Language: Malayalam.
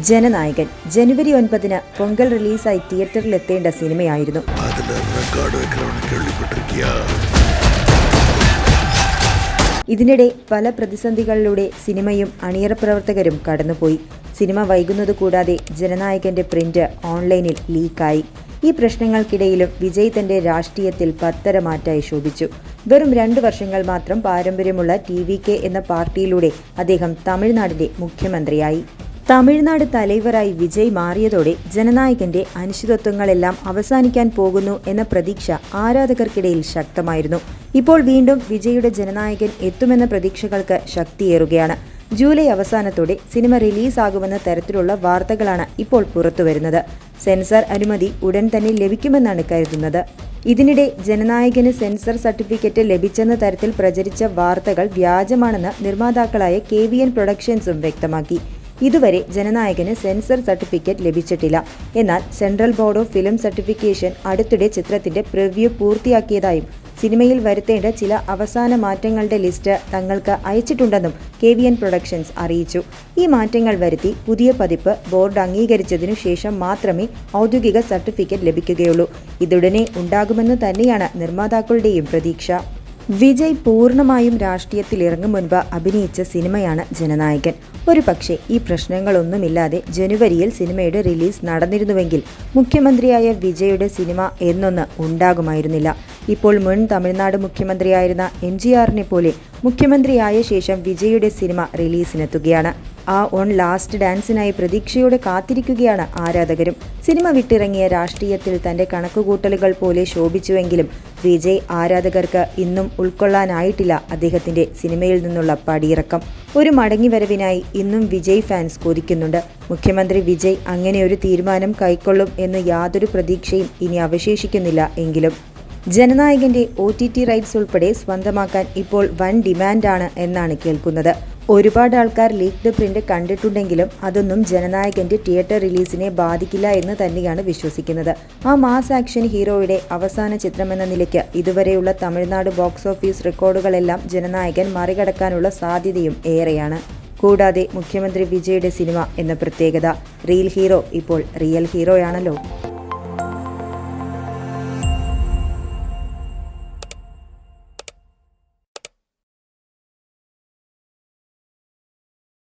ജനനായകൻ ജനുവരി 9 പൊങ്കൽ റിലീസായി തിയേറ്ററിലെത്തേണ്ട സിനിമയായിരുന്നു. ഇതിനിടെ പല പ്രതിസന്ധികളിലൂടെ സിനിമയും അണിയറ പ്രവർത്തകരും കടന്നുപോയി. സിനിമ വൈകുന്നത് കൂടാതെ ജനനായകന്റെ പ്രിന്റ് ഓൺലൈനിൽ ലീക്കായി. ഈ പ്രശ്നങ്ങൾക്കിടയിലും വിജയ് തന്റെ രാഷ്ട്രീയത്തിൽ പത്തരമാറ്റായി ശോഭിച്ചു. വെറും 2 വർഷങ്ങൾ മാത്രം പാരമ്പര്യമുള്ള TVK എന്ന പാർട്ടിയിലൂടെ അദ്ദേഹം തമിഴ്നാടിന്റെ മുഖ്യമന്ത്രിയായി. തമിഴ്നാട് തലൈവറായി വിജയ് മാറിയതോടെ ജനനായകന്റെ അനിശ്ചിതത്വങ്ങളെല്ലാം അവസാനിക്കാൻ പോകുന്നു എന്ന പ്രതീക്ഷ ആരാധകർക്കിടയിൽ ശക്തമായിരുന്നു. ഇപ്പോൾ വീണ്ടും വിജയുടെ ജനനായകൻ എത്തുമെന്ന പ്രതീക്ഷകൾക്ക് ശക്തിയേറുകയാണ്. ജൂലൈ അവസാനത്തോടെ സിനിമ റിലീസാകുമെന്ന തരത്തിലുള്ള വാർത്തകളാണ് ഇപ്പോൾ പുറത്തുവരുന്നത്. സെൻസർ അനുമതി ഉടൻ തന്നെ ലഭിക്കുമെന്നാണ് കരുതുന്നത്. ഇതിനിടെ ജനനായകന് സെൻസർ സർട്ടിഫിക്കറ്റ് ലഭിച്ചെന്ന തരത്തിൽ പ്രചരിച്ച വാർത്തകൾ വ്യാജമാണെന്ന് നിർമ്മാതാക്കളായ KVN പ്രൊഡക്ഷൻസും വ്യക്തമാക്കി. ഇതുവരെ ജനനായകന് സെൻസർ സർട്ടിഫിക്കറ്റ് ലഭിച്ചിട്ടില്ല. എന്നാൽ central board of film certification അടുത്തിടെ ചിത്രത്തിന്റെ പ്രിവ്യൂ പൂർത്തിയാക്കിയതായും സിനിമയിൽ വരുത്തേണ്ട ചില അവസാന മാറ്റങ്ങളുടെ ലിസ്റ്റ് തങ്ങൾക്ക് അയച്ചിട്ടുണ്ടെന്നും KVN പ്രൊഡക്ഷൻസ് അറിയിച്ചു. ഈ മാറ്റങ്ങൾ വരുത്തി പുതിയ പതിപ്പ് ബോർഡ് അംഗീകരിച്ചതിനു ശേഷം മാത്രമേ ഔദ്യോഗിക സർട്ടിഫിക്കറ്റ് ലഭിക്കുകയുള്ളൂ. ഇതുടനെ ഉണ്ടാകുമെന്ന് തന്നെയാണ് നിർമ്മാതാക്കളുടെയും പ്രതീക്ഷ. വിജയ് പൂർണ്ണമായും രാഷ്ട്രീയത്തിൽ ഇറങ്ങും മുൻപ് അഭിനയിച്ച സിനിമയാണ് ജനനായകൻ. ഒരുപക്ഷെ ഈ പ്രശ്നങ്ങളൊന്നുമില്ലാതെ ജനുവരിയിൽ സിനിമയുടെ റിലീസ് നടന്നിരുന്നുവെങ്കിൽ മുഖ്യമന്ത്രിയായ വിജയുടെ സിനിമ എന്നൊന്ന് ഉണ്ടാകുമായിരുന്നില്ല. ഇപ്പോൾ മുൻ തമിഴ്നാട് മുഖ്യമന്ത്രിയായിരുന്ന MGRനെ പോലെ മുഖ്യമന്ത്രിയായ ശേഷം വിജയുടെ സിനിമ റിലീസിനെത്തുകയാണ്. ആ ഓൺ ലാസ്റ്റ് ഡാൻസിനായി പ്രതീക്ഷയോടെ കാത്തിരിക്കുകയാണ് ആരാധകരും. സിനിമ വിട്ടിറങ്ങിയ രാഷ്ട്രീയത്തിൽ തന്റെ കണക്കുകൂട്ടലുകൾ പോലെ ശോഭിച്ചുവെങ്കിലും വിജയ് ആരാധകർക്ക് ഇന്നും ഉൾക്കൊള്ളാനായിട്ടില്ല അദ്ദേഹത്തിന്റെ സിനിമയിൽ നിന്നുള്ള പടിയിറക്കം. ഒരു മടങ്ങിവരവിനായി ഇന്നും വിജയ് ഫാൻസ് കൊതിക്കുന്നുണ്ട്. മുഖ്യമന്ത്രി വിജയ് അങ്ങനെയൊരു തീരുമാനം കൈക്കൊള്ളും എന്ന് യാതൊരു പ്രതീക്ഷയും ഇനി അവശേഷിക്കുന്നില്ല. എങ്കിലും ജനനായകന്റെ OTT റൈറ്റ്സ് ഉൾപ്പെടെ സ്വന്തമാക്കാൻ ഇപ്പോൾ വൻ ഡിമാൻഡാണ് എന്നാണ് കേൾക്കുന്നത്. ഒരുപാട് ആൾക്കാർ ലീക്ഡ് പ്രിന്റ് കണ്ടിട്ടുണ്ടെങ്കിലും അതൊന്നും ജനനായകന്റെ തിയേറ്റർ റിലീസിനെ ബാധിക്കില്ല എന്ന് തന്നെയാണ് വിശ്വസിക്കുന്നത്. ആ മാസ് ആക്ഷൻ ഹീറോയുടെ അവസാന ചിത്രമെന്ന നിലയ്ക്ക് ഇതുവരെയുള്ള തമിഴ്നാട് ബോക്സ് ഓഫീസ് റെക്കോർഡുകളെല്ലാം ജനനായകൻ മറികടക്കാനുള്ള സാധ്യതയും ഏറെയാണ്. കൂടാതെ മുഖ്യമന്ത്രി വിജയുടെ സിനിമ എന്ന പ്രത്യേകത, റിയൽ ഹീറോ ഇപ്പോൾ റിയൽ ഹീറോയാണല്ലോ.